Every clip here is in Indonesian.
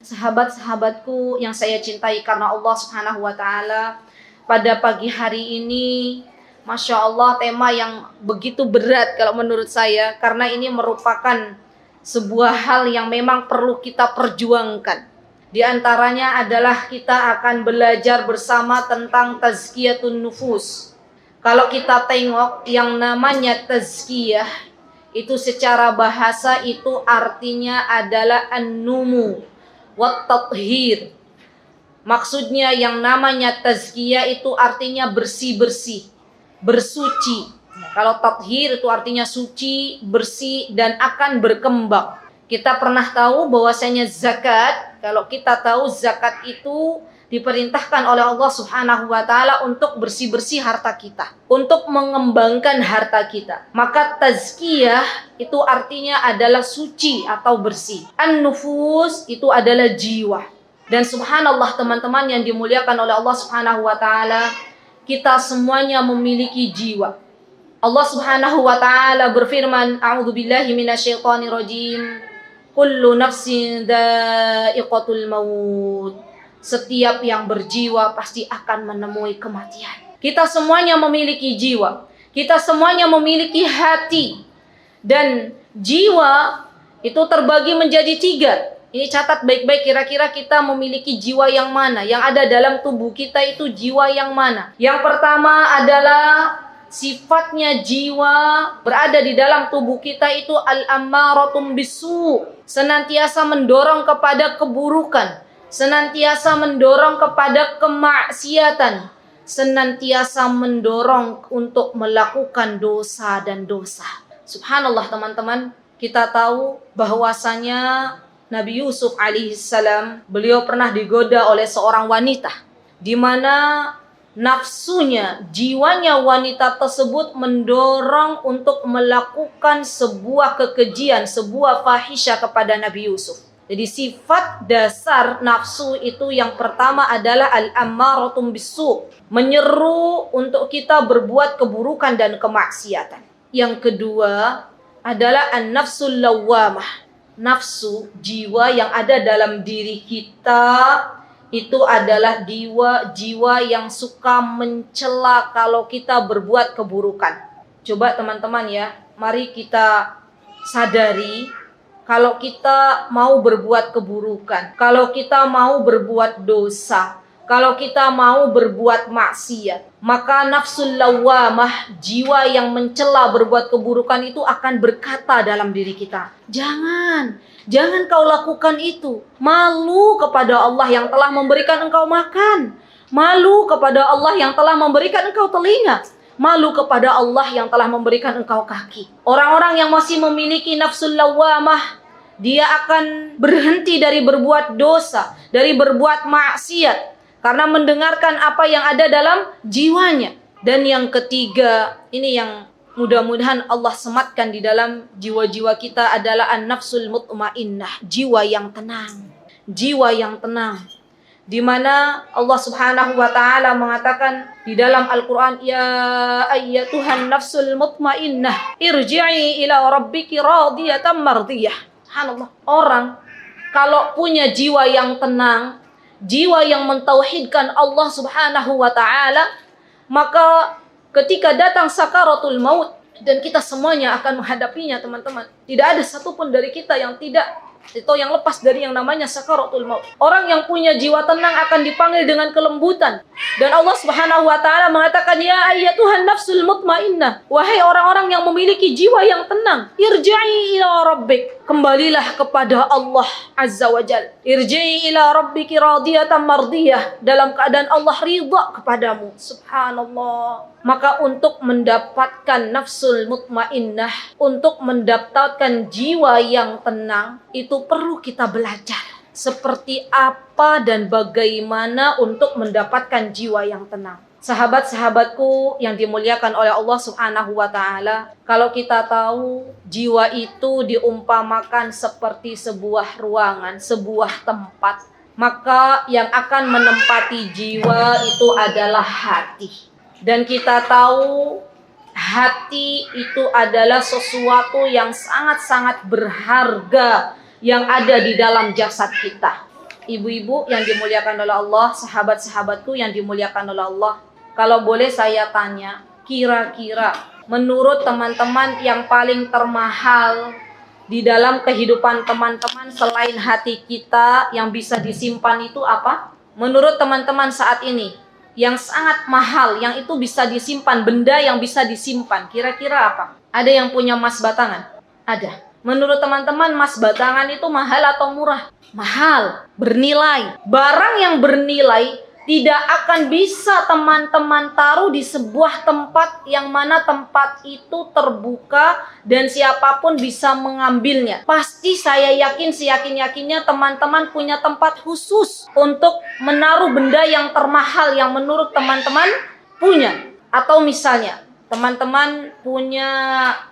Sahabat-sahabatku yang saya cintai karena Allah Subhanahu wa Ta'ala, pada pagi hari ini, Masya Allah, tema yang begitu berat kalau menurut saya, karena ini merupakan sebuah hal yang memang perlu kita perjuangkan. Di antaranya adalah kita akan belajar bersama tentang tazkiyatun nufus. Kalau kita tengok yang namanya tazkiyah, itu secara bahasa itu artinya adalah an-numu wat tathhir. Maksudnya yang namanya tazkiyah itu artinya bersih-bersih, bersuci. Kalau tathhir itu artinya suci, bersih, dan akan berkembang. Kita pernah tahu bahwasanya zakat, kalau kita tahu zakat itu diperintahkan oleh Allah Subhanahu wa Ta'ala untuk bersih-bersih harta kita, untuk mengembangkan harta kita. Maka tazkiyah itu artinya adalah suci atau bersih. An-nufus itu adalah jiwa. Dan subhanallah teman-teman yang dimuliakan oleh Allah Subhanahu wa Ta'ala, kita semuanya memiliki jiwa. Allah Subhanahu wa Ta'ala berfirman, a'udzubillahi minasyaitonirrajim, kullu nafsin dha'iqatul maut. Setiap yang berjiwa pasti akan menemui kematian. Kita semuanya memiliki jiwa. Kita semuanya memiliki hati. Dan jiwa itu terbagi menjadi 3. Ini catat baik-baik, kira-kira kita memiliki jiwa yang mana? Yang ada dalam tubuh kita itu jiwa yang mana? Yang pertama adalah sifatnya jiwa berada di dalam tubuh kita itu al-ammaratum bisu, senantiasa mendorong kepada keburukan, senantiasa mendorong kepada kemaksiatan, senantiasa mendorong untuk melakukan dosa dan dosa. Subhanallah teman-teman, kita tahu bahwasanya Nabi Yusuf alaihissalam, beliau pernah digoda oleh seorang wanita, di mana nafsunya, jiwanya wanita tersebut mendorong untuk melakukan sebuah kekejian, sebuah fahisyah kepada Nabi Yusuf. Jadi sifat dasar nafsu itu yang pertama adalah al-ammaratum bisu, menyeru untuk kita berbuat keburukan dan kemaksiatan. Yang kedua adalah an-nafsul lawwamah, nafsu, jiwa yang ada dalam diri kita itu adalah jiwa yang suka mencela kalau kita berbuat keburukan. Coba teman-teman ya, mari kita sadari, kalau kita mau berbuat keburukan, kalau kita mau berbuat dosa, kalau kita mau berbuat maksiat, maka nafsul lawwamah, jiwa yang mencela berbuat keburukan itu akan berkata dalam diri kita, Jangan kau lakukan itu. Malu kepada Allah yang telah memberikan engkau makan. Malu kepada Allah yang telah memberikan engkau telinga. Malu kepada Allah yang telah memberikan engkau kaki. Orang-orang yang masih memiliki nafsul lawwamah, dia akan berhenti dari berbuat dosa, dari berbuat maksiat, karena mendengarkan apa yang ada dalam jiwanya. Dan yang ketiga, ini yang mudah-mudahan Allah sematkan di dalam jiwa-jiwa kita adalah an-nafsul mutmainnah, jiwa yang tenang. Jiwa yang tenang. Di mana Allah Subhanahu wa Ta'ala mengatakan di dalam Al-Qur'an, ya ayyatuhan nafsul mutmainnah irji'i ila rabbiki radiyatan mardiyah. Subhanallah. Orang kalau punya jiwa yang tenang, jiwa yang mentauhidkan Allah Subhanahu wa Ta'ala, maka ketika datang sakaratul maut, dan kita semuanya akan menghadapinya teman-teman, tidak ada satupun dari kita yang tidak atau yang lepas dari yang namanya sakaratul maut. Orang yang punya jiwa tenang akan dipanggil dengan kelembutan. Dan Allah Subhanahu wa Ta'ala mengatakan, ya ayyatuhan nafsul mutmainnah, wahai orang-orang yang memiliki jiwa yang tenang, irji'i ila rabbik, kembalilah kepada Allah Azza wa Jal. Irji'i ila rabbiki radiyatan mardiyah, dalam keadaan Allah ridha kepadamu. Subhanallah. Maka untuk mendapatkan nafsul mutmainnah, untuk mendapatkan jiwa yang tenang, itu perlu kita belajar seperti apa dan bagaimana untuk mendapatkan jiwa yang tenang. Sahabat-sahabatku yang dimuliakan oleh Allah Subhanahu wa Ta'ala, kalau kita tahu jiwa itu diumpamakan seperti sebuah ruangan, sebuah tempat, maka yang akan menempati jiwa itu adalah hati. Dan kita tahu hati itu adalah sesuatu yang sangat-sangat berharga yang ada di dalam jasad kita. Ibu-ibu yang dimuliakan oleh Allah, sahabat-sahabatku yang dimuliakan oleh Allah, kalau boleh saya tanya, kira-kira menurut teman-teman yang paling termahal di dalam kehidupan teman-teman selain hati kita yang bisa disimpan itu apa? Menurut teman-teman saat ini, yang sangat mahal, yang itu bisa disimpan, benda yang bisa disimpan, kira-kira apa? Ada yang punya emas batangan? Ada. Menurut teman-teman, emas batangan itu mahal atau murah? Mahal, bernilai. Barang yang bernilai tidak akan bisa teman-teman taruh di sebuah tempat yang mana tempat itu terbuka dan siapapun bisa mengambilnya. Pasti saya yakin, seyakin-yakinnya teman-teman punya tempat khusus untuk menaruh benda yang termahal yang menurut teman-teman punya. Atau misalnya teman-teman punya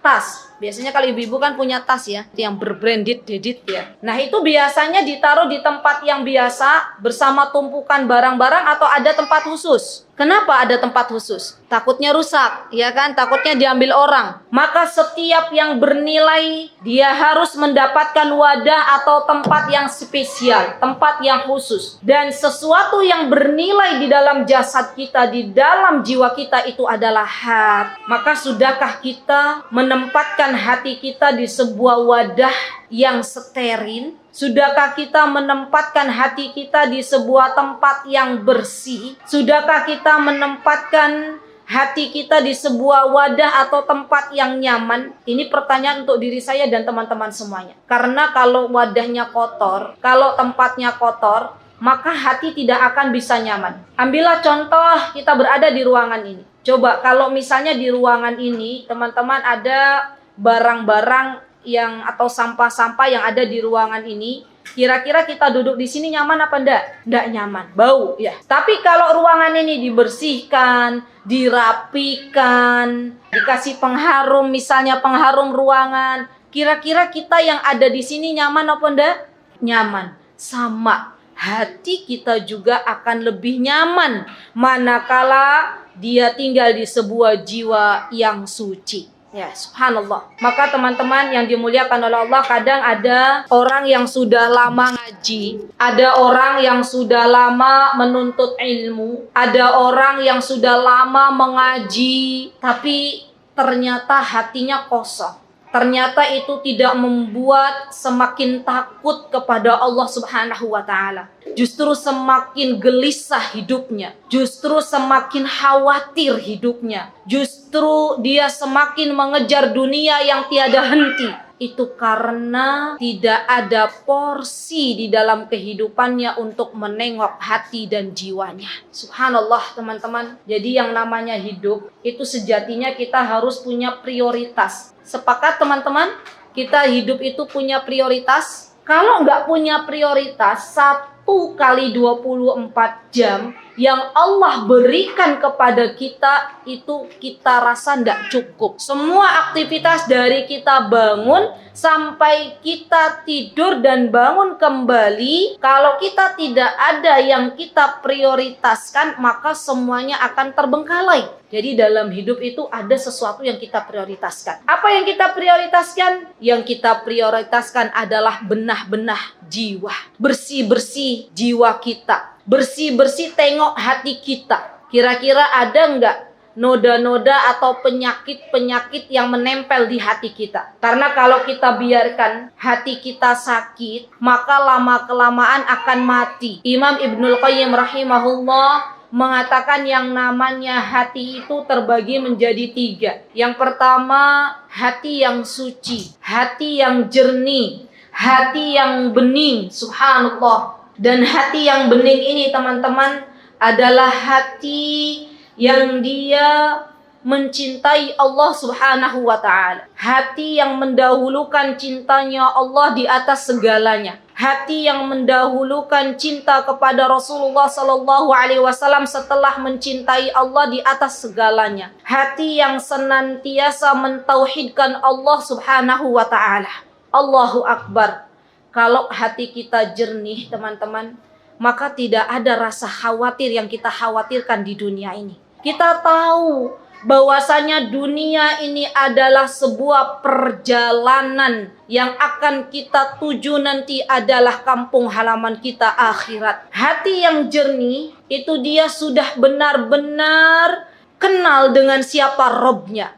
tas. Biasanya kalau ibu-ibu kan punya tas ya, yang berbranded dedit ya. Nah itu biasanya ditaruh di tempat yang biasa bersama tumpukan barang-barang atau ada tempat khusus. Kenapa ada tempat khusus? Takutnya rusak, ya kan? Takutnya diambil orang. Maka setiap yang bernilai dia harus mendapatkan wadah atau tempat yang spesial, tempat yang khusus. Dan sesuatu yang bernilai di dalam jasad kita, di dalam jiwa kita itu adalah hati. Maka sudahkah kita menempatkan hati kita di sebuah wadah yang steril? Sudahkah kita menempatkan hati kita di sebuah tempat yang bersih? Sudahkah kita menempatkan hati kita di sebuah wadah atau tempat yang nyaman? Ini pertanyaan untuk diri saya dan teman-teman semuanya. Karena kalau wadahnya kotor, kalau tempatnya kotor, maka hati tidak akan bisa nyaman. Ambillah contoh kita berada di ruangan ini. Coba kalau misalnya di ruangan ini teman-teman ada barang-barang yang atau sampah-sampah yang ada di ruangan ini, kira-kira kita duduk di sini nyaman apa enggak? Enggak nyaman, bau ya. Tapi kalau ruangan ini dibersihkan, dirapikan, dikasih pengharum, misalnya pengharum ruangan, kira-kira kita yang ada di sini nyaman apa enggak? Nyaman. Sama, hati kita juga akan lebih nyaman manakala dia tinggal di sebuah jiwa yang suci. Ya, subhanallah. Maka teman-teman yang dimuliakan oleh Allah, kadang ada orang yang sudah lama ngaji, ada orang yang sudah lama menuntut ilmu, ada orang yang sudah lama mengaji, tapi ternyata hatinya kosong. Ternyata itu tidak membuat semakin takut kepada Allah Subhanahu wa Ta'ala. Justru semakin gelisah hidupnya. Justru semakin khawatir hidupnya. Justru dia semakin mengejar dunia yang tiada henti. Itu karena tidak ada porsi di dalam kehidupannya untuk menengok hati dan jiwanya. Subhanallah teman-teman. Jadi yang namanya hidup itu sejatinya kita harus punya prioritas. Sepakat teman-teman? Kita hidup itu punya prioritas. Kalau nggak punya prioritas, 1 kali 24 jam yang Allah berikan kepada kita itu kita rasa tidak cukup. Semua aktivitas dari kita bangun sampai kita tidur dan bangun kembali, kalau kita tidak ada yang kita prioritaskan, maka semuanya akan terbengkalai. Jadi dalam hidup itu ada sesuatu yang kita prioritaskan. Apa yang kita prioritaskan? Yang kita prioritaskan adalah benah-benah jiwa. Bersih-bersih jiwa kita. Bersih-bersih tengok hati kita. Kira-kira ada enggak noda-noda atau penyakit-penyakit yang menempel di hati kita? Karena kalau kita biarkan hati kita sakit, maka lama-kelamaan akan mati. Imam Ibnul Qayyim rahimahullah mengatakan yang namanya hati itu terbagi menjadi 3. Yang pertama, hati yang suci, hati yang jernih, hati yang bening, subhanallah. Dan hati yang bening ini teman-teman adalah hati yang dia mencintai Allah Subhanahu wa Ta'ala. Hati yang mendahulukan cintanya Allah di atas segalanya. Hati yang mendahulukan cinta kepada Rasulullah Sallallahu Alaihi Wasallam setelah mencintai Allah di atas segalanya. Hati yang senantiasa mentauhidkan Allah Subhanahu wa Ta'ala. Allahu Akbar. Kalau hati kita jernih teman-teman, maka tidak ada rasa khawatir yang kita khawatirkan di dunia ini. Kita tahu bahwasanya dunia ini adalah sebuah perjalanan yang akan kita tuju nanti adalah kampung halaman kita akhirat. Hati yang jernih itu dia sudah benar-benar kenal dengan siapa Robnya.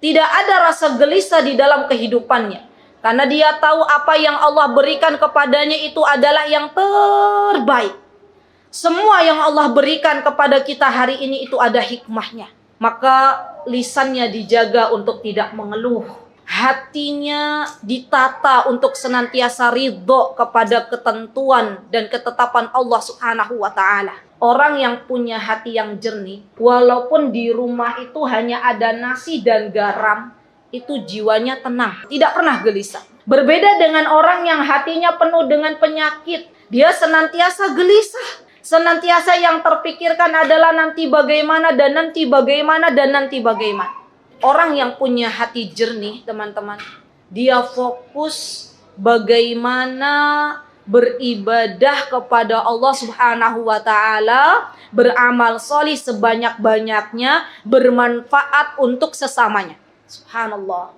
Tidak ada rasa gelisah di dalam kehidupannya. Karena dia tahu apa yang Allah berikan kepadanya itu adalah yang terbaik. Semua yang Allah berikan kepada kita hari ini itu ada hikmahnya. Maka lisannya dijaga untuk tidak mengeluh. Hatinya ditata untuk senantiasa ridho kepada ketentuan dan ketetapan Allah Subhanahu wa ta'ala. Orang yang punya hati yang jernih, walaupun di rumah itu hanya ada nasi dan garam, itu jiwanya tenang, tidak pernah gelisah. Berbeda dengan orang yang hatinya penuh dengan penyakit, dia senantiasa gelisah. Senantiasa yang terpikirkan adalah nanti bagaimana dan nanti bagaimana dan nanti bagaimana. Orang yang punya hati jernih, teman-teman, dia fokus bagaimana beribadah kepada Allah Subhanahu wa ta'ala, beramal solih sebanyak-banyaknya, bermanfaat untuk sesamanya. Subhanallah.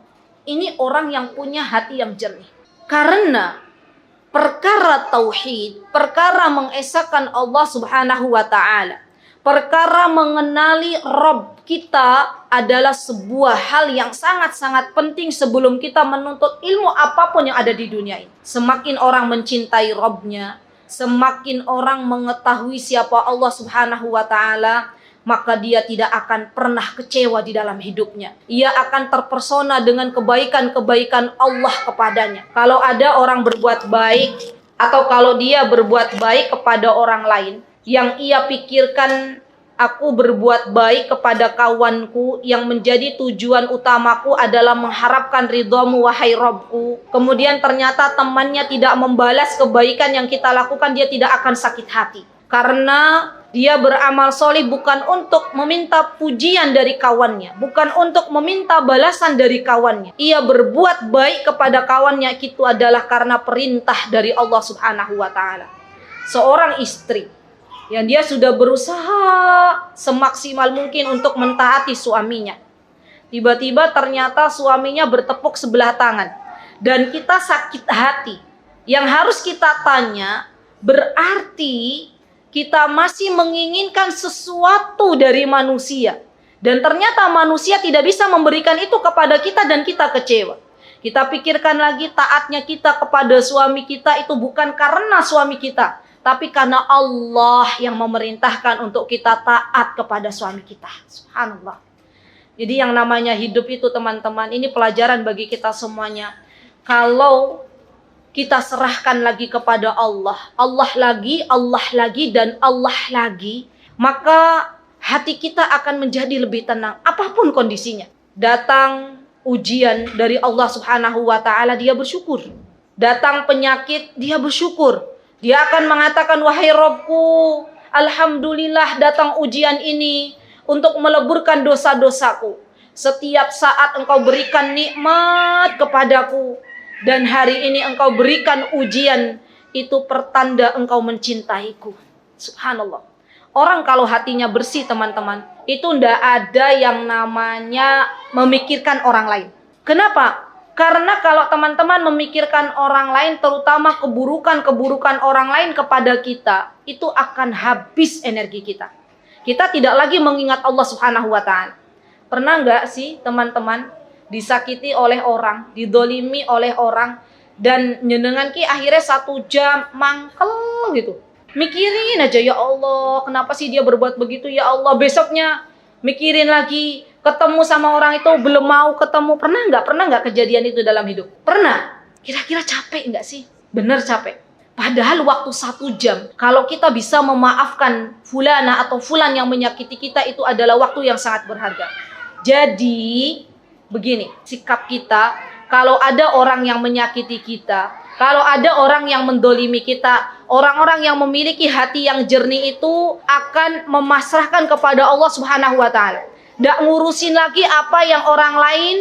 Ini orang yang punya hati yang jernih. Karena perkara tauhid, perkara mengesahkan Allah Subhanahu wa ta'ala, perkara mengenali Rabb kita adalah sebuah hal yang sangat-sangat penting sebelum kita menuntut ilmu apapun yang ada di dunia ini. Semakin orang mencintai Rabbnya, semakin orang mengetahui siapa Allah Subhanahu wa ta'ala, maka dia tidak akan pernah kecewa di dalam hidupnya. Ia akan terpersona dengan kebaikan-kebaikan Allah kepadanya. Kalau ada orang berbuat baik, atau kalau dia berbuat baik kepada orang lain, yang ia pikirkan, aku berbuat baik kepada kawanku, yang menjadi tujuan utamaku adalah mengharapkan ridhamu wahai Rabbku. Kemudian ternyata temannya tidak membalas kebaikan yang kita lakukan, dia tidak akan sakit hati. Karena dia beramal solih bukan untuk meminta pujian dari kawannya, bukan untuk meminta balasan dari kawannya. Ia berbuat baik kepada kawannya itu adalah karena perintah dari Allah Subhanahu wa ta'ala. Seorang istri yang dia sudah berusaha semaksimal mungkin untuk mentaati suaminya, tiba-tiba ternyata suaminya bertepuk sebelah tangan dan kita sakit hati. Yang harus kita tanya, berarti kita masih menginginkan sesuatu dari manusia. Dan ternyata manusia tidak bisa memberikan itu kepada kita dan kita kecewa. Kita pikirkan lagi taatnya kita kepada suami kita itu bukan karena suami kita, tapi karena Allah yang memerintahkan untuk kita taat kepada suami kita. Subhanallah. Jadi yang namanya hidup itu teman-teman, ini pelajaran bagi kita semuanya. Kalau kita serahkan lagi kepada Allah, Allah lagi, dan Allah lagi, maka hati kita akan menjadi lebih tenang apapun kondisinya. Datang ujian dari Allah Subhanahu wa ta'ala, dia bersyukur. Datang penyakit, dia bersyukur. Dia akan mengatakan, wahai Rabbku, alhamdulillah datang ujian ini untuk meleburkan dosa-dosaku. Setiap saat engkau berikan nikmat kepadaku, dan hari ini engkau berikan ujian, itu pertanda engkau mencintaiku. Subhanallah. Orang kalau hatinya bersih teman-teman, itu ndak ada yang namanya memikirkan orang lain. Kenapa? Karena kalau teman-teman memikirkan orang lain, terutama keburukan-keburukan orang lain kepada kita, itu akan habis energi kita. Kita tidak lagi mengingat Allah Subhanahu wa ta'ala. Pernah nggak sih teman-teman disakiti oleh orang, didolimi oleh orang, dan nyenengan ki akhirnya 1 jam mangkel gitu. Mikirin aja, ya Allah, kenapa sih dia berbuat begitu, ya Allah. Besoknya mikirin lagi, ketemu sama orang itu belum mau ketemu. Pernah nggak kejadian itu dalam hidup? Pernah. Kira-kira capek nggak sih? Bener capek. Padahal waktu 1 jam, kalau kita bisa memaafkan fulana atau fulan yang menyakiti kita, itu adalah waktu yang sangat berharga. Jadi begini, sikap kita, kalau ada orang yang menyakiti kita, kalau ada orang yang mendolimi kita, orang-orang yang memiliki hati yang jernih itu akan memasrahkan kepada Allah Subhanahu wa ta'ala. Nggak ngurusin lagi apa yang orang lain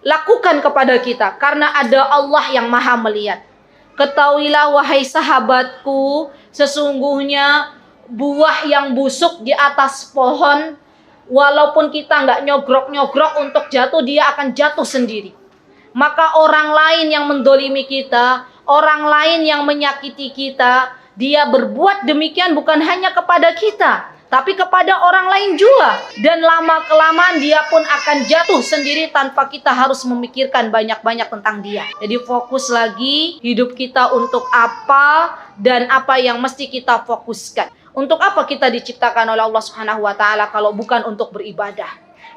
lakukan kepada kita, karena ada Allah yang maha melihat. Ketahuilah wahai sahabatku, sesungguhnya buah yang busuk di atas pohon Walaupun kita nggak nyogrok-nyogrok untuk jatuh, dia akan jatuh sendiri. Maka orang lain yang mendolimi kita, orang lain yang menyakiti kita, dia berbuat demikian bukan hanya kepada kita, tapi kepada orang lain juga. Dan lama-kelamaan dia pun akan jatuh sendiri tanpa kita harus memikirkan banyak-banyak tentang dia. Jadi fokus lagi hidup kita untuk apa dan apa yang mesti kita fokuskan. Untuk apa kita diciptakan oleh Allah Subhanahu wa taala kalau bukan untuk beribadah?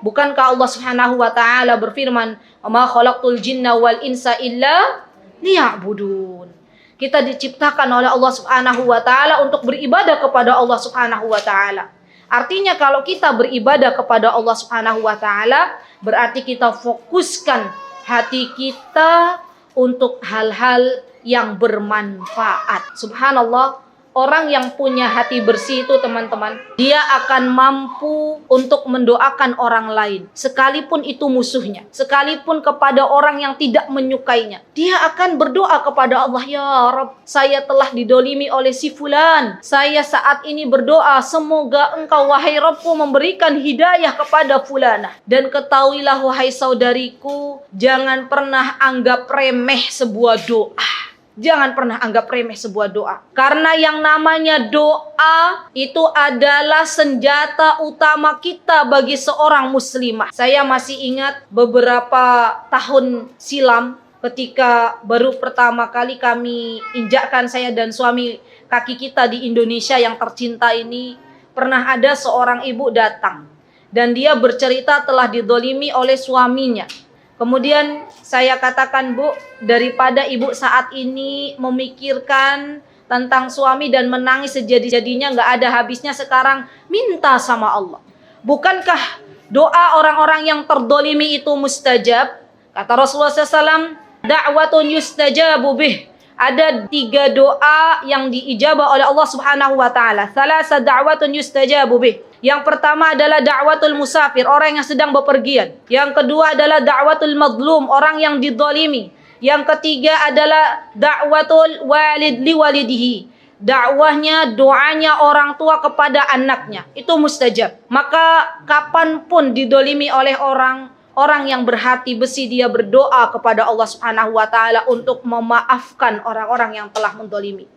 Bukankah Allah Subhanahu wa taala berfirman, "Wa ma khalaqtul jinna wal insa illa liya'budun." Kita diciptakan oleh Allah Subhanahu wa taala untuk beribadah kepada Allah Subhanahu wa taala. Artinya kalau kita beribadah kepada Allah Subhanahu wa taala, berarti kita fokuskan hati kita untuk hal-hal yang bermanfaat. Subhanallah. Orang yang punya hati bersih itu teman-teman, dia akan mampu untuk mendoakan orang lain. Sekalipun itu musuhnya, sekalipun kepada orang yang tidak menyukainya. Dia akan berdoa kepada Allah, "Ya Rabb, saya telah didolimi oleh si fulan. Saya saat ini berdoa, semoga engkau wahai Rabbku memberikan hidayah kepada fulana. Dan ketahuilah wahai saudariku, jangan pernah anggap remeh sebuah doa." Jangan pernah anggap remeh sebuah doa. Karena yang namanya doa itu adalah senjata utama kita bagi seorang muslimah. Saya masih ingat beberapa tahun silam ketika baru pertama kali kami injakkan, saya dan suami, kaki kita di Indonesia yang tercinta ini, pernah ada seorang ibu datang. Dan dia bercerita telah didolimi oleh suaminya. Kemudian saya katakan, "Bu, daripada ibu saat ini memikirkan tentang suami dan menangis sejadi-jadinya nggak ada habisnya, sekarang minta sama Allah. Bukankah doa orang-orang yang terdolimi itu mustajab?" Kata Rasulullah SAW, "Da'watun yustajabu bih." Ada 3 doa yang diijabah oleh Allah Subhanahu wa taala. Thalatha da'watun yustajabu bih. Yang pertama adalah da'watul musafir, orang yang sedang bepergian. Yang kedua adalah da'watul madlum, orang yang didolimi. Yang ketiga adalah da'watul walid li walidihi. Dakwahnya, doanya orang tua kepada anaknya. Itu mustajab. Maka kapanpun didolimi oleh orang yang berhati besi, dia berdoa kepada Allah Subhanahu wa taala untuk memaafkan orang-orang yang telah mendolimi.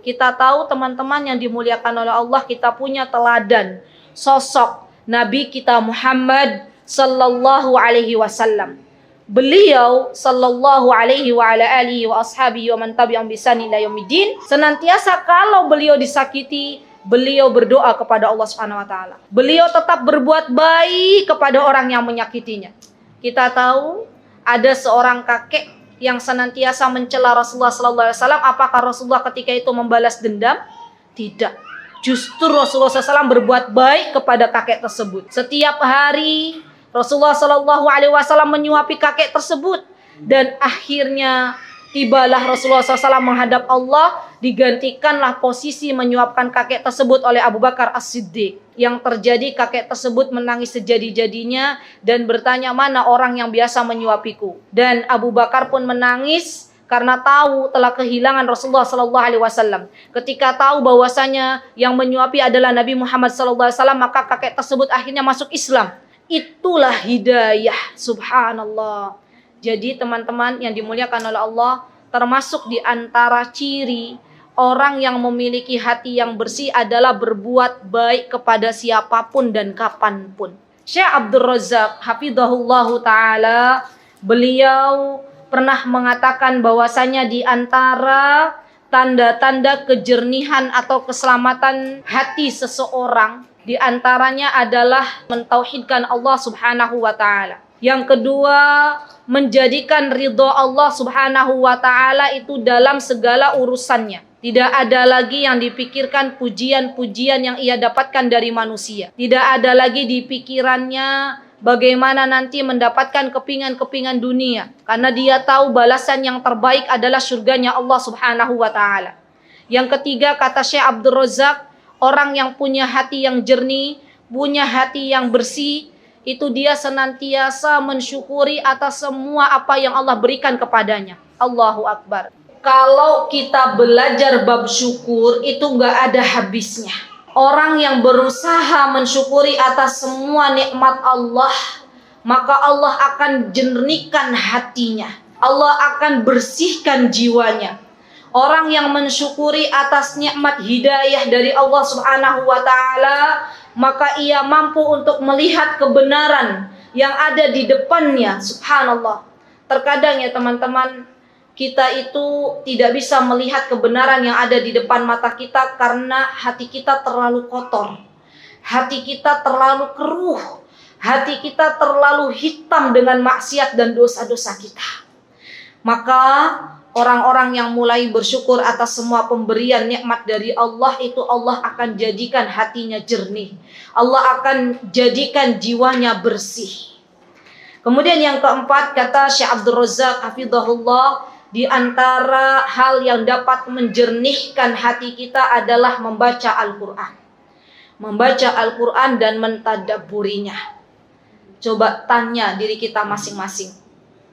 Kita tahu teman-teman yang dimuliakan oleh Allah, kita punya teladan sosok Nabi kita Muhammad sallallahu alaihi wasallam. Beliau sallallahu alaihi wa ala alihi wa ashabihi wa man tabi'ahum bi ihsan ila yaumiddin, senantiasa kalau beliau disakiti, beliau berdoa kepada Allah Subhanahu wa taala. Beliau tetap berbuat baik kepada orang yang menyakitinya. Kita tahu ada seorang kakek yang senantiasa mencela Rasulullah sallallahu alaihi wasallam. Apakah Rasulullah ketika itu membalas dendam? Tidak. Justru Rasulullah SAW berbuat baik kepada kakek tersebut. Setiap hari Rasulullah SAW menyuapi kakek tersebut. Dan akhirnya tibalah Rasulullah SAW menghadap Allah, digantikanlah posisi menyuapkan kakek tersebut oleh Abu Bakar As-Siddiq. Yang terjadi, kakek tersebut menangis sejadi-jadinya dan bertanya, "Mana orang yang biasa menyuapiku?" Dan Abu Bakar pun menangis karena tahu telah kehilangan Rasulullah sallallahu alaihi wasallam. Ketika tahu bahwasanya yang menyuapi adalah Nabi Muhammad sallallahu alaihi wasallam, maka kakek tersebut akhirnya masuk Islam. Itulah hidayah, subhanallah. Jadi teman-teman yang dimuliakan oleh Allah, termasuk di antara ciri orang yang memiliki hati yang bersih adalah berbuat baik kepada siapapun dan kapanpun. Syekh Abdul Razak hafizahullahu taala, beliau pernah mengatakan bahwasanya di antara tanda-tanda kejernihan atau keselamatan hati seseorang, di antaranya adalah mentauhidkan Allah Subhanahu wa taala. Yang kedua, menjadikan ridho Allah Subhanahu wa taala itu dalam segala urusannya. Tidak ada lagi yang dipikirkan pujian-pujian yang ia dapatkan dari manusia. Tidak ada lagi di pikirannya bagaimana nanti mendapatkan kepingan-kepingan dunia. Karena dia tahu balasan yang terbaik adalah surganya Allah Subhanahu wa ta'ala. Yang ketiga, kata Syekh Abdul Razak, orang yang punya hati yang jernih, punya hati yang bersih, itu dia senantiasa mensyukuri atas semua apa yang Allah berikan kepadanya. Allahu Akbar. Kalau kita belajar bab syukur, itu nggak ada habisnya. Orang yang berusaha mensyukuri atas semua nikmat Allah, maka Allah akan jernihkan hatinya. Allah akan bersihkan jiwanya. Orang yang mensyukuri atas nikmat hidayah dari Allah Subhanahu wa taala, maka ia mampu untuk melihat kebenaran yang ada di depannya. Subhanallah. Terkadang ya teman-teman, kita itu tidak bisa melihat kebenaran yang ada di depan mata kita karena hati kita terlalu kotor. Hati kita terlalu keruh. Hati kita terlalu hitam dengan maksiat dan dosa-dosa kita. Maka orang-orang yang mulai bersyukur atas semua pemberian nikmat dari Allah itu, Allah akan jadikan hatinya jernih. Allah akan jadikan jiwanya bersih. Kemudian yang keempat, kata Syekh Abdul Razak hafizahullah, di antara hal yang dapat menjernihkan hati kita adalah membaca Al-Quran. Membaca Al-Quran dan mentadabburinya. Coba tanya diri kita masing-masing.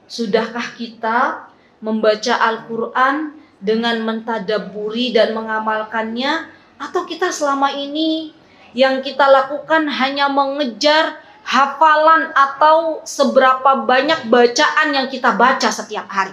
Sudahkah kita membaca Al-Quran dengan mentadabburi dan mengamalkannya? Atau kita selama ini yang kita lakukan hanya mengejar hafalan atau seberapa banyak bacaan yang kita baca setiap hari?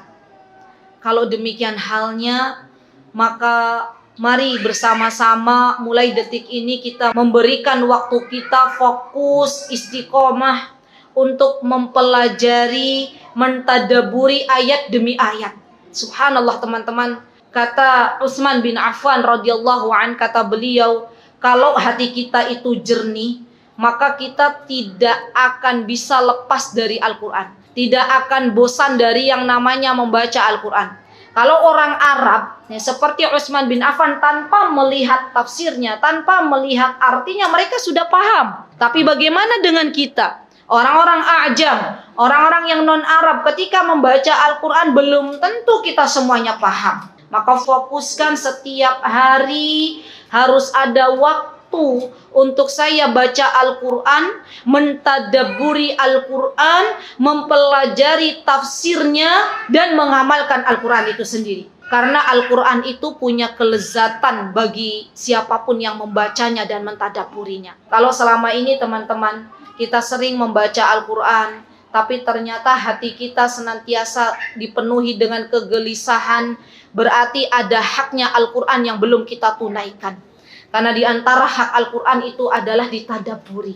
Kalau demikian halnya, maka mari bersama-sama mulai detik ini kita memberikan waktu kita fokus istiqomah untuk mempelajari, mentadaburi ayat demi ayat. Subhanallah teman-teman, kata Utsman bin Affan radhiyallahu an, kata beliau, kalau hati kita itu jernih, maka kita tidak akan bisa lepas dari Al-Quran. Tidak akan bosan dari yang namanya membaca Al-Quran. Kalau orang Arab, ya, seperti Utsman bin Affan, tanpa melihat tafsirnya, tanpa melihat artinya, mereka sudah paham. Tapi bagaimana dengan kita? Orang-orang A'jam, orang-orang yang non-Arab, ketika membaca Al-Quran belum tentu kita semuanya paham. Maka fokuskan setiap hari harus ada waktu untuk saya baca Al-Quran, mentadabburi Al-Quran, mempelajari tafsirnya, dan mengamalkan Al-Quran itu sendiri. Karena Al-Quran itu punya kelezatan bagi siapapun yang membacanya dan mentadabburinya. Kalau selama ini teman-teman, kita sering membaca Al-Quran, tapi ternyata hati kita senantiasa dipenuhi dengan kegelisahan, berarti ada haknya Al-Quran yang belum kita tunaikan. Karena di antara hak Al-Quran itu adalah ditadabburi.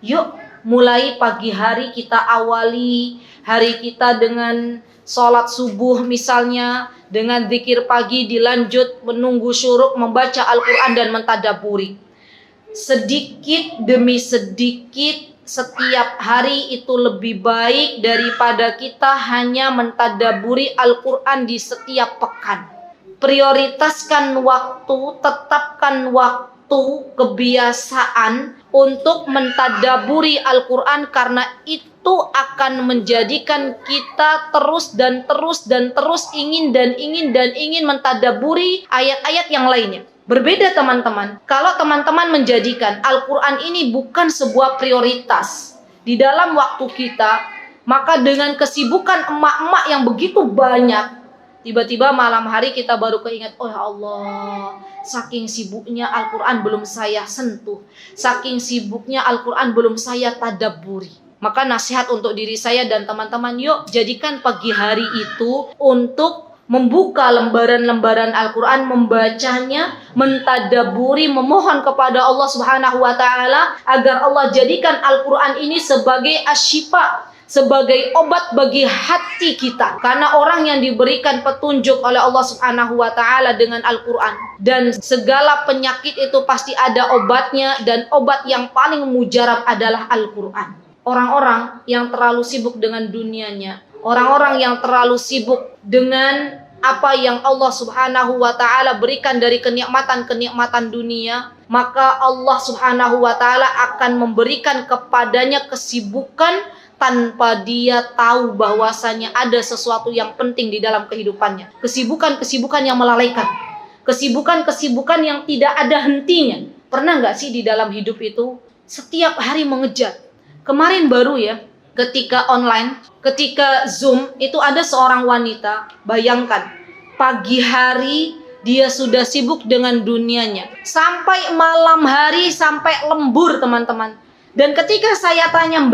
Yuk, mulai pagi hari kita awali hari kita dengan sholat subuh misalnya, dengan zikir pagi, dilanjut menunggu syuruk, membaca Al-Quran dan mentadabburi. Sedikit demi sedikit setiap hari itu lebih baik daripada kita hanya mentadabburi Al-Quran di setiap pekan. Prioritaskan waktu, tetapkan waktu, kebiasaan untuk mentadabburi Al-Quran, karena itu akan menjadikan kita terus ingin mentadabburi ayat-ayat yang lainnya. Berbeda teman-teman, kalau teman-teman menjadikan Al-Quran ini bukan sebuah prioritas di dalam waktu kita, maka dengan kesibukan emak-emak yang begitu banyak, tiba-tiba malam hari kita baru keingat, oh ya Allah, saking sibuknya Al-Quran belum saya sentuh, saking sibuknya Al-Quran belum saya tadabburi. Maka nasihat untuk diri saya dan teman-teman, yuk jadikan pagi hari itu untuk membuka lembaran-lembaran Al-Quran, membacanya, mentadabburi, memohon kepada Allah Subhanahu wa taala agar Allah jadikan Al-Quran ini sebagai asyifa, sebagai obat bagi hati kita. Karena orang yang diberikan petunjuk oleh Allah Subhanahu wa taala dengan Al-Quran, dan segala penyakit itu pasti ada obatnya, dan obat yang paling mujarab adalah Al-Quran. Orang-orang yang terlalu sibuk dengan dunianya, orang-orang yang terlalu sibuk dengan apa yang Allah Subhanahu wa taala berikan dari kenikmatan-kenikmatan dunia, maka Allah Subhanahu wa taala akan memberikan kepadanya kesibukan tanpa dia tahu bahwasanya ada sesuatu yang penting di dalam kehidupannya. Kesibukan-kesibukan yang melalaikan, kesibukan-kesibukan yang tidak ada hentinya. Pernah nggak sih di dalam hidup itu setiap hari mengejar? Kemarin baru ya, ketika online, ketika Zoom, itu ada seorang wanita, bayangkan, pagi hari dia sudah sibuk dengan dunianya. Sampai malam hari, sampai lembur teman-teman. Dan ketika saya tanya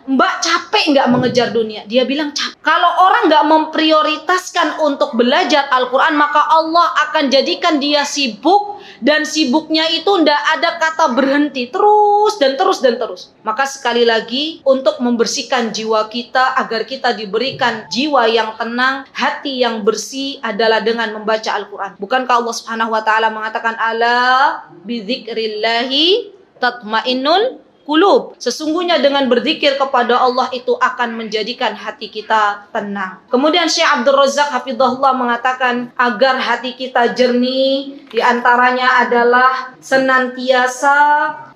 Mbak capek nggak mengejar dunia? Dia bilang capek. Kalau orang nggak memprioritaskan untuk belajar Al-Quran, maka Allah akan jadikan dia sibuk. Dan sibuknya itu nggak ada kata berhenti. Terus dan terus dan terus. Maka sekali lagi, untuk membersihkan jiwa kita, agar kita diberikan jiwa yang tenang, hati yang bersih, adalah dengan membaca Al-Quran. Bukankah Allah Subhanahu Wa Taala mengatakan, ala bidzikrillahi tatmainnul qulub. Sesungguhnya dengan berzikir kepada Allah itu akan menjadikan hati kita tenang. Kemudian Syekh Abdul Razak hafizahullah mengatakan, agar hati kita jernih, diantaranya adalah senantiasa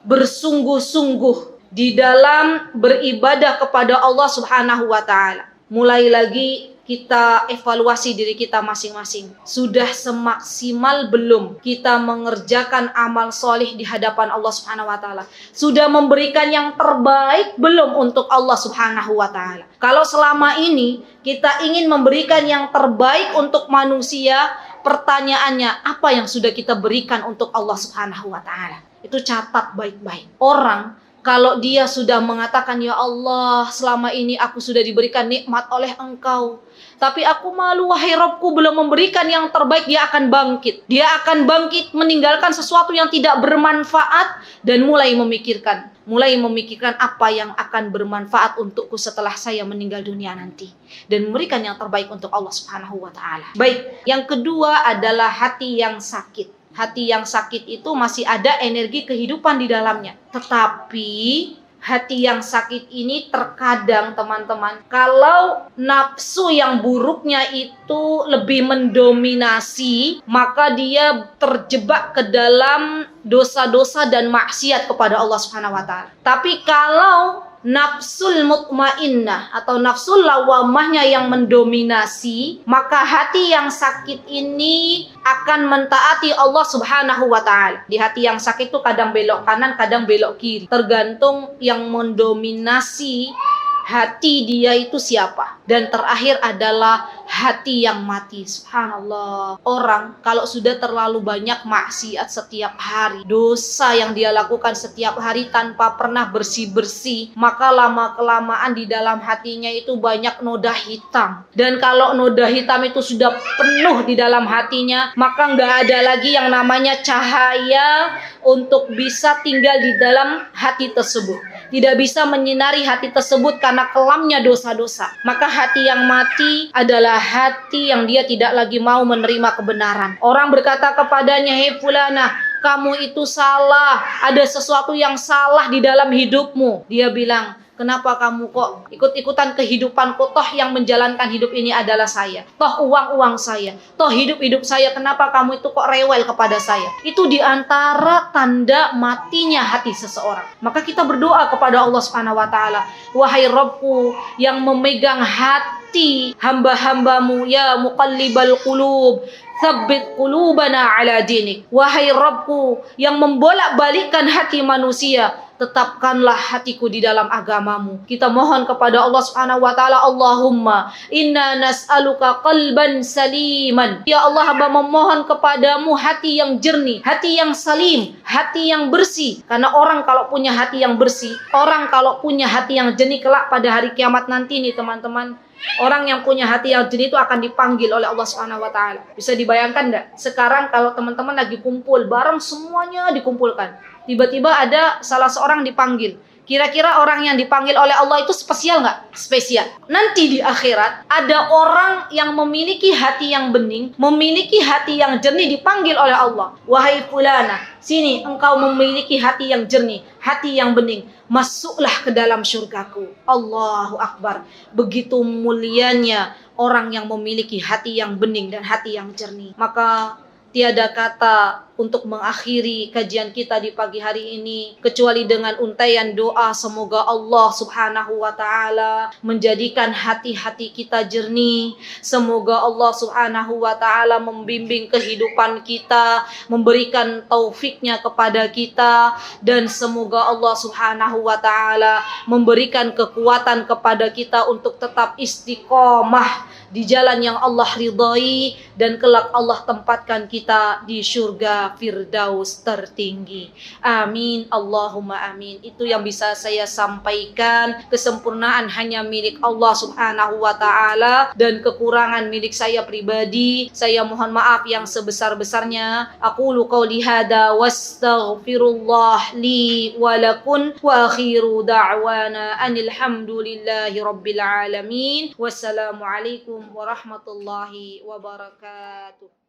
bersungguh-sungguh di dalam beribadah kepada Allah Subhanahu wa taala. Mulai lagi kita evaluasi diri kita masing-masing. Sudah semaksimal belum kita mengerjakan amal soleh di hadapan Allah Subhanahu wa taala? Sudah memberikan yang terbaik belum untuk Allah Subhanahu wa taala? Kalau selama ini kita ingin memberikan yang terbaik untuk manusia, pertanyaannya, apa yang sudah kita berikan untuk Allah Subhanahu wa taala? Itu catat baik-baik. Orang kalau dia sudah mengatakan, ya Allah, selama ini aku sudah diberikan nikmat oleh Engkau, tapi aku malu, wahai Rabbku, belum memberikan yang terbaik, dia akan bangkit. Dia akan bangkit meninggalkan sesuatu yang tidak bermanfaat dan mulai memikirkan apa yang akan bermanfaat untukku setelah saya meninggal dunia nanti, dan memberikan yang terbaik untuk Allah Subhanahu wa taala. Baik, yang kedua adalah hati yang sakit. Hati yang sakit itu masih ada energi kehidupan di dalamnya. Tetapi hati yang sakit ini terkadang teman-teman, kalau nafsu yang buruknya itu lebih mendominasi, maka dia terjebak ke dalam dosa-dosa dan maksiat kepada Allah Subhanahu wa taala. Tapi kalau nafsul mutmainnah atau nafsul lawamahnya yang mendominasi, maka hati yang sakit ini akan mentaati Allah Subhanahu wa taala. Di hati yang sakit itu kadang belok kanan, kadang belok kiri. Tergantung yang mendominasi hati dia itu siapa. Dan terakhir adalah hati yang mati. Subhanallah. Orang kalau sudah terlalu banyak maksiat setiap hari, dosa yang dia lakukan setiap hari tanpa pernah bersih-bersih, maka lama-kelamaan di dalam hatinya itu banyak noda hitam. Dan kalau noda hitam itu sudah penuh di dalam hatinya, maka nggak ada lagi yang namanya cahaya untuk bisa tinggal di dalam hati tersebut. Tidak bisa menyinari hati tersebut karena kelamnya dosa-dosa. Maka hati yang mati adalah hati yang dia tidak lagi mau menerima kebenaran. Orang berkata kepadanya, hei fulana, kamu itu salah, ada sesuatu yang salah di dalam hidupmu. Dia bilang, kenapa kamu kok ikut-ikutan kehidupanku? Toh yang menjalankan hidup ini adalah saya. Toh uang-uang saya. Toh hidup-hidup saya. Kenapa kamu itu kok rewel kepada saya? Itu diantara tanda matinya hati seseorang. Maka kita berdoa kepada Allah Subhanahu wa taala, wahai Rabbku yang memegang hati hamba-hambamu, ya muqallibal qulub, tsabbit qulubana ala dinik. Wahai Rabbku yang membolak-balikkan hati manusia, tetapkanlah hatiku di dalam agamamu. Kita mohon kepada Allah Subhanahu wa taala, Allahumma inna nas'aluka qalban saliman. Ya Allah, hamba memohon kepadamu hati yang jernih, hati yang salim, hati yang bersih. Karena orang kalau punya hati yang bersih, orang kalau punya hati yang jernih kelak pada hari kiamat nanti nih teman-teman, orang yang punya hati yang jernih itu akan dipanggil oleh Allah Subhanahu wa taala. Bisa dibayangkan enggak? Sekarang kalau teman-teman lagi kumpul bareng, semuanya dikumpulkan. Tiba-tiba ada salah seorang dipanggil. Kira-kira orang yang dipanggil oleh Allah itu spesial nggak? Spesial. Nanti di akhirat ada orang yang memiliki hati yang bening, memiliki hati yang jernih, dipanggil oleh Allah. Wahai fulana, sini engkau memiliki hati yang jernih, hati yang bening, masuklah ke dalam syurgaku. Allahu Akbar. Begitu mulianya orang yang memiliki hati yang bening dan hati yang jernih. Maka tiada kata untuk mengakhiri kajian kita di pagi hari ini kecuali dengan untaian doa, semoga Allah Subhanahu wa taala menjadikan hati-hati kita jernih. Semoga Allah Subhanahu wa taala membimbing kehidupan kita, memberikan taufiknya kepada kita, dan semoga Allah Subhanahu wa taala memberikan kekuatan kepada kita untuk tetap istiqomah di jalan yang Allah ridhai, dan kelak Allah tempatkan kita di surga Firdaus tertinggi. Amin, Allahumma amin. Itu yang bisa saya sampaikan. Kesempurnaan hanya milik Allah Subhanahu wa taala dan kekurangan milik saya pribadi. Saya mohon maaf yang sebesar-besarnya. Aqulu qauli hada wastaghfirullah li wa lakum wa akhiru da'wana anil hamdulillahi rabbil alamin. Wassalamu alaikum warahmatullahi wabarakatuh.